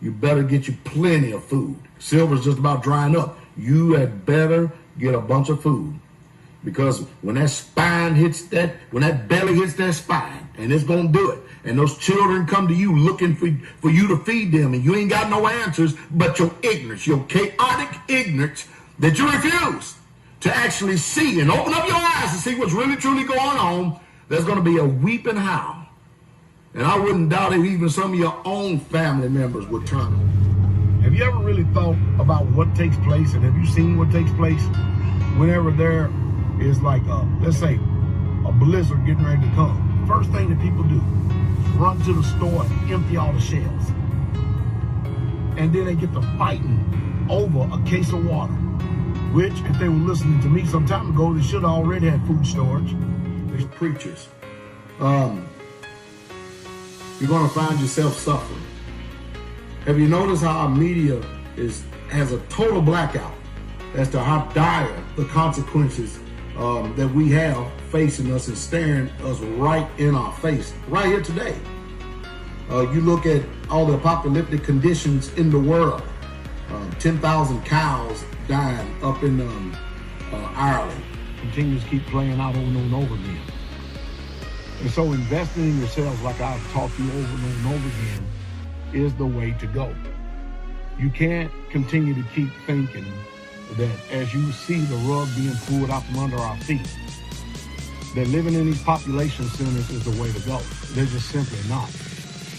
you better get you plenty of food. Silver's just about drying up. You had better get a bunch of food. Because when that spine hits that, when that belly hits that spine, and it's going to do it, and those children come to you looking for you to feed them, and you ain't got no answers but your ignorance, your chaotic ignorance that you refuse to actually see and open up your eyes to see what's really truly going on, there's going to be a weeping howl. And I wouldn't doubt if even some of your own family members would turn on. Have you ever really thought about what takes place, and have you seen what takes place whenever there is like let's say a blizzard getting ready to come? First thing that people do is run to the store and empty all the shelves. And then they get to fighting over a case of water, which if they were listening to me some time ago, they should have already had food storage. These preachers. You're going to find yourself suffering. Have you noticed how our media has a total blackout as to how dire the consequences that we have facing us and staring us right in our face, right here today? You look at all the apocalyptic conditions in the world. 10,000 cows dying up in Ireland. Continues to keep playing out over and over again. And so investing in yourselves, like I've taught you over and over again, is the way to go. You can't continue to keep thinking that as you see the rug being pulled out from under our feet, that living in these population centers is the way to go. They're just simply not.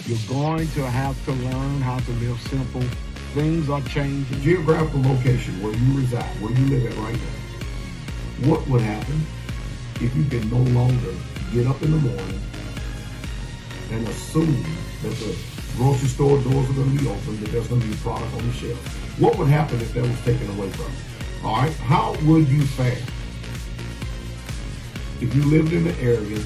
You're going to have to learn how to live simple. Things are changing. Geographical location, where you reside, where you live at right now. What would happen if you can no longer get up in the morning and assume that the grocery store doors are going to be open, that there's going to be product on the shelf? What would happen if that was taken away from you? All right, how would you fare if you lived in the area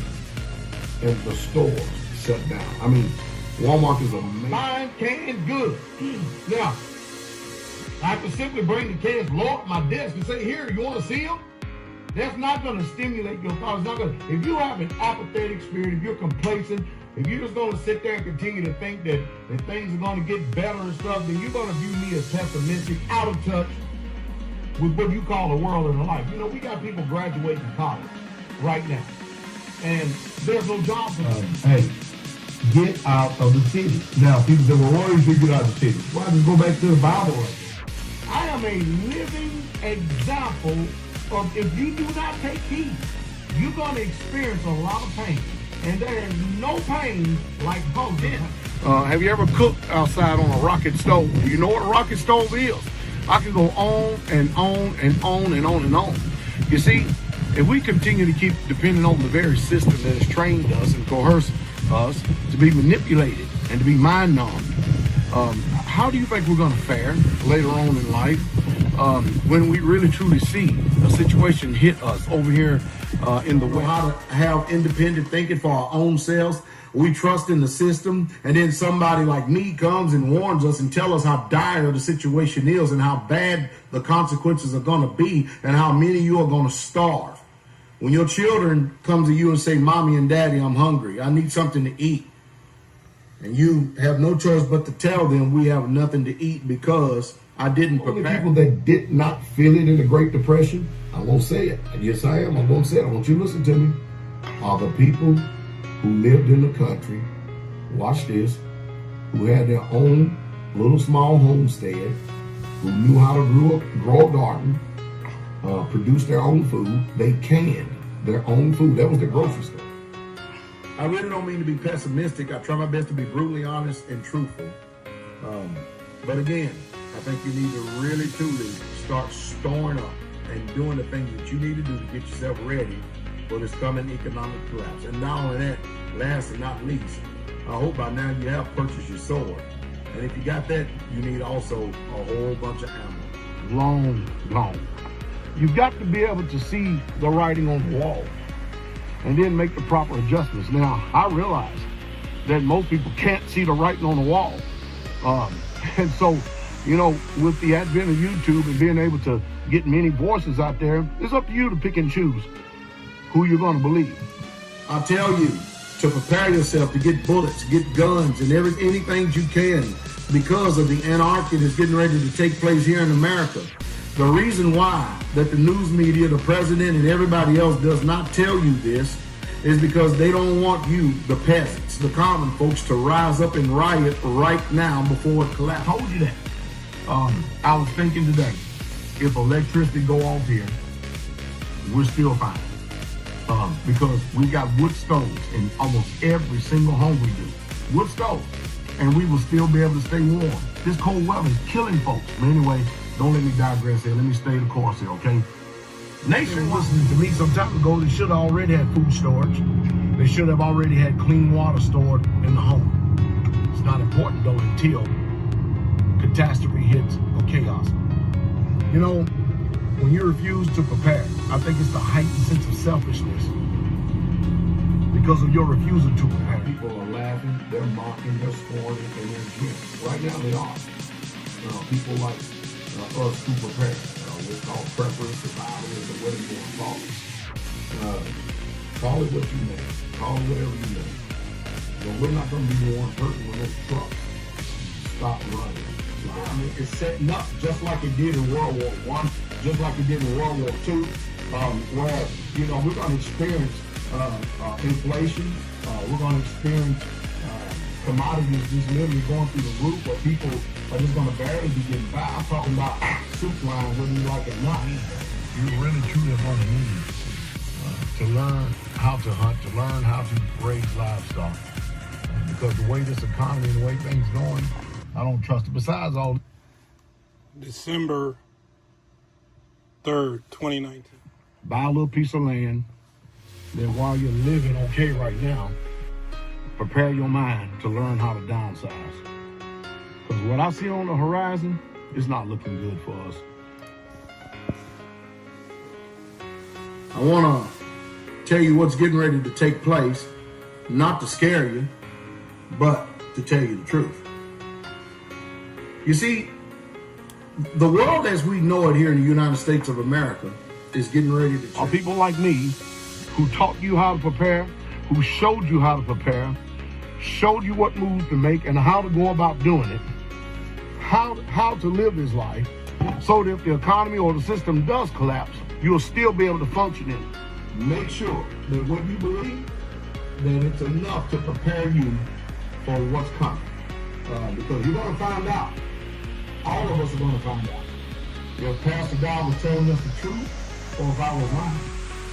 and the stores shut down? I mean, Walmart is amazing. Fine canned goods. Now, I have to simply bring the cans low up my desk and say, here, you want to see them? That's not going to stimulate your thoughts. It's not going to, if you have an apathetic spirit, if you're complacent, if you're just going to sit there and continue to think that things are going to get better and stuff, then you're going to view me as pessimistic, out of touch with what you call the world and the life. You know, we got people graduating college right now, and there's no job for them. Hey, get out of the city. Now, people say, well, why do you get out of the city? Why just go back to the Bible right there? I am a living example of if you do not take heed, you're going to experience a lot of pain. And there is no pain like hunger. Have you ever cooked outside on a rocket stove? Do you know what a rocket stove is? I can go on and on and on and on and on. You see, if we continue to keep depending on the very system that has trained us and coerced us to be manipulated and to be mind-numbed, how do you think we're going to fare later on in life when we really truly see a situation hit us over here in the way? How to have independent thinking for our own selves. We trust in the system, and then somebody like me comes and warns us and tells us how dire the situation is and how bad the consequences are going to be and how many of you are going to starve. When your children come to you and say, Mommy and Daddy, I'm hungry, I need something to eat, and you have no choice but to tell them we have nothing to eat because I didn't prepare. The people that did not feel it in the Great Depression, I won't say it. Yes, I am. I'm going to say it. I want you to listen to me. Are the people who lived in the country, watch this, who had their own little small homestead, who knew how to grow a garden, produce their own food. They canned their own food. That was their grocery store. I really don't mean to be pessimistic. I try my best to be brutally honest and truthful. But again, I think you need to really, truly start storing up and doing the things that you need to do to get yourself ready for this coming economic collapse. And not only that, last and not least, I hope by now you have purchased your sword. And if you got that, you need also a whole bunch of ammo. Long. You've got to be able to see the writing on the wall and then make the proper adjustments. Now, I realize that most people can't see the writing on the wall. And so, you know, with the advent of YouTube and being able to get many voices out there, it's up to you to pick and choose who you're going to believe. I tell you to prepare yourself to get bullets, get guns, and anything you can because of the anarchy that's getting ready to take place here in America. The reason why that the news media, the president, and everybody else does not tell you this is because they don't want you, the peasants, the common folks, to rise up and riot right now before it collapses. I told you that. I was thinking today, if electricity go off here, we're still fine. Because we got wood stoves in almost every single home we do. Wood stoves. And we will still be able to stay warm. This cold weather is killing folks. But anyway, don't let me digress here. Let me stay the course here, okay? Nation listening to me some time ago, they should have already had food storage. They should have already had clean water stored in the home. It's not important though until catastrophe hits or chaos. You know, when you refuse to prepare, I think it's the heightened sense of selfishness because of your refusal to prepare. People are laughing, they're mocking, they're scorning, and they're jeering. Right now they are. People like us who prepare. What's called preppers, survivors, or whatever you want to call it. Call it what you may. Call it whatever you may. But we're not going to be the ones hurting when those trucks stop running. I mean, it's setting up just like it did in World War I, just like it did in World War II, where, you know, we're going to experience inflation. We're going to experience commodities just literally going through the roof, where people are just going to barely be getting by. I'm talking about soup line, whether you like it or not. You really truly are going to need to learn how to hunt, to learn how to raise livestock. Because the way this economy and the way things going, I don't trust it. Besides all, December 3rd, 2019. Buy a little piece of land. Then while you're living okay right now, prepare your mind to learn how to downsize. Because what I see on the horizon is not looking good for us. I want to tell you what's getting ready to take place, not to scare you, but to tell you the truth. You see, the world as we know it here in the United States of America is getting ready to change. Are people like me who taught you how to prepare, who showed you how to prepare, showed you what moves to make and how to go about doing it, how to live this life, so that if the economy or the system does collapse, you'll still be able to function in it. Make sure that what you believe, that it's enough to prepare you for what's coming. Because you're going to find out. All of us are going to find out. If Pastor Dowell was telling us the truth, or if I was lying.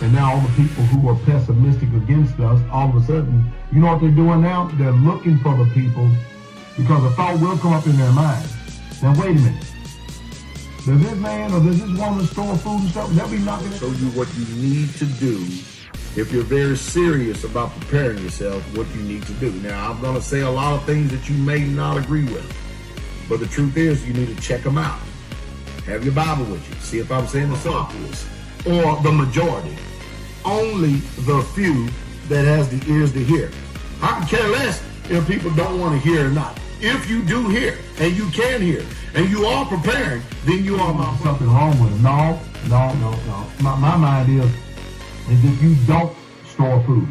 And now all the people who are pessimistic against us, all of a sudden, you know what they're doing now? They're looking for the people, because a thought will come up in their mind. Now wait a minute. Does this man or does this woman store food and stuff? They'll be knocking it. Show you what you need to do if you're very serious about preparing yourself, what you need to do. Now, I'm going to say a lot of things that you may not agree with, but the truth is you need to check them out. Have your Bible with you. See if I'm saying the populace or the majority. Only the few that has the ears to hear. I can care less if people don't want to hear or not. If you do hear, and you can hear, and you are preparing, then you are not something wrong with it. No. My mind is if you don't store food,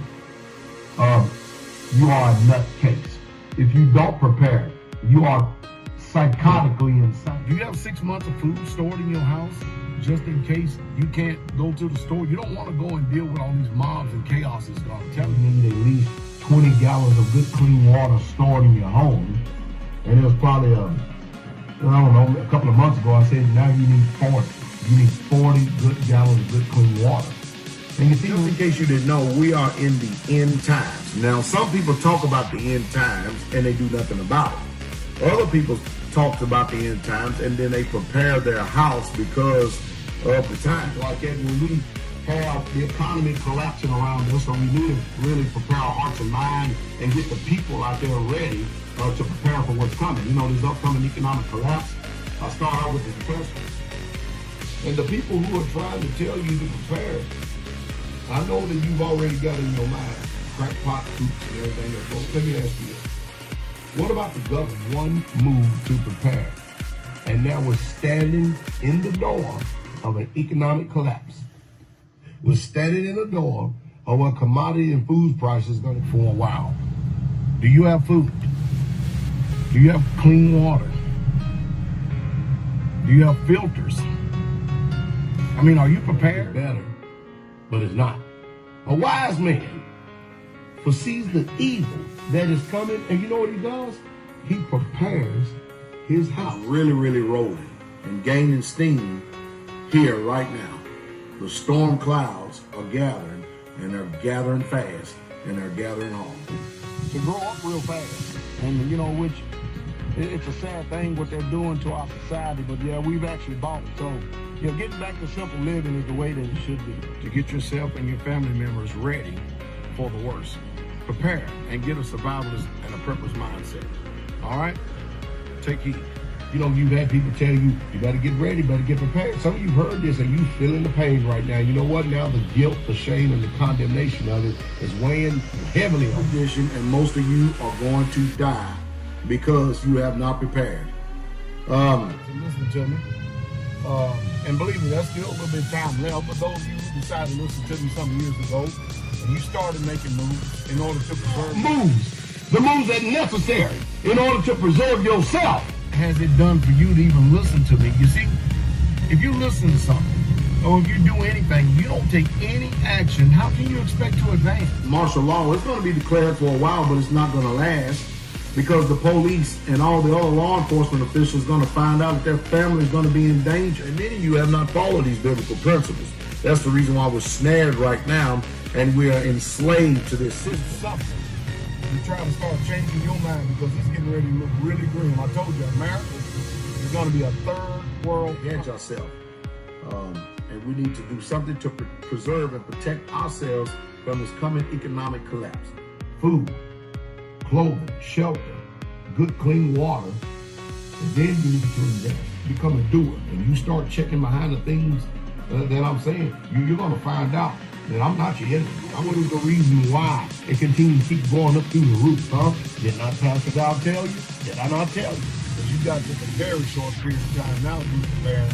you are a nutcase. If you don't prepare, you are psychotically insane. Do you have 6 months of food stored in your house just in case you can't go to the store? You don't want to go and deal with all these mobs and chaoses. I'm telling you, need at least 20 gallons of good clean water stored in your home. And it was probably, I don't know, a couple of months ago, I said, now you need 40. You need 40 good gallons of good clean water. And you see, just in case you didn't know, we are in the end times. Now, some people talk about the end times and they do nothing about it. Other people talk about the end times and then they prepare their house because of the times. Like that, when we have the economy collapsing around us, so we need to really prepare our hearts and minds and get the people out there ready to prepare for what's coming. You know, this upcoming economic collapse. I start out with the depression. And the people who are trying to tell you to prepare, I know that you've already got in your mind crackpot troops and everything else. Well, let me ask you this. What about the government? One move to prepare, and now we're standing in the door of an economic collapse. We're standing in the door of what commodity and food prices going to for a while. Do you have food? Do you have clean water? Do you have filters? I mean, are you prepared? Better, but it's not. A wise man foresees the evil that is coming, and you know what he does? He prepares his house. Really, really rolling and gaining steam here right now. The storm clouds are gathering, and they're gathering fast, and they're gathering hard. To grow up real fast, and you know, which it's a sad thing what they're doing to our society, but yeah, we've actually bought it. So, yeah, getting back to simple living is the way that it should be. To get yourself and your family members ready for the worst. Prepare and get a survivalist and a prepper's mindset. All right? Take heed. You know, you've had people tell you, you better get ready, better get prepared. Some of you heard this and you feeling the pain right now. You know what? Now the guilt, the shame, and the condemnation of it is weighing heavily on you. And most of you are going to die because you have not prepared. Listen to me. And believe me, there's still a little bit of time left. But those of you who decided to listen to me some years ago, and you started making moves in order to preserve moves, the moves that are necessary in order to preserve yourself. Has it done for you to even listen to me? You see, if you listen to something, or if you do anything, you don't take any action, how can you expect to advance? Martial law is going to be declared for a while, but it's not going to last because the police and all the other law enforcement officials are going to find out that their family is going to be in danger. And many of you have not followed these biblical principles. That's the reason why we're snared right now and we are enslaved to this system. Something. You're trying to start changing your mind because it's getting ready to look really grim. I told you, America is going to be a third world. Against ourselves. And we need to do something to preserve and protect ourselves from this coming economic collapse. Food, clothing, shelter, good clean water, and then you need to invest. Become a doer, and you start checking behind the things that I'm saying. You're going to find out that I'm not your enemy. I'm going to the reason why it continues to keep going up through the roof, huh? Did not Pastor Dowell tell you? Did I not tell you? Because you got just a very short period of time now to be prepared.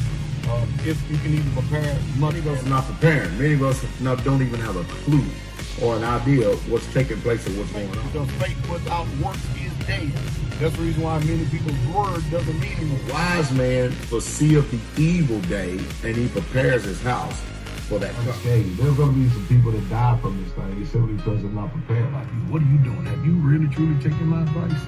If you can even prepare, many of us are not prepared. Many of us don't even have a clue or an idea of what's taking place or what's going on. Because faith without works is dead. That's the reason why many people's word doesn't mean anything. A wise man foreseeth the evil day, and he prepares his house for that. Okay, there's going to be some people that die from this thing simply because they're not prepared like you. What are you doing? Have you really truly taken my advice?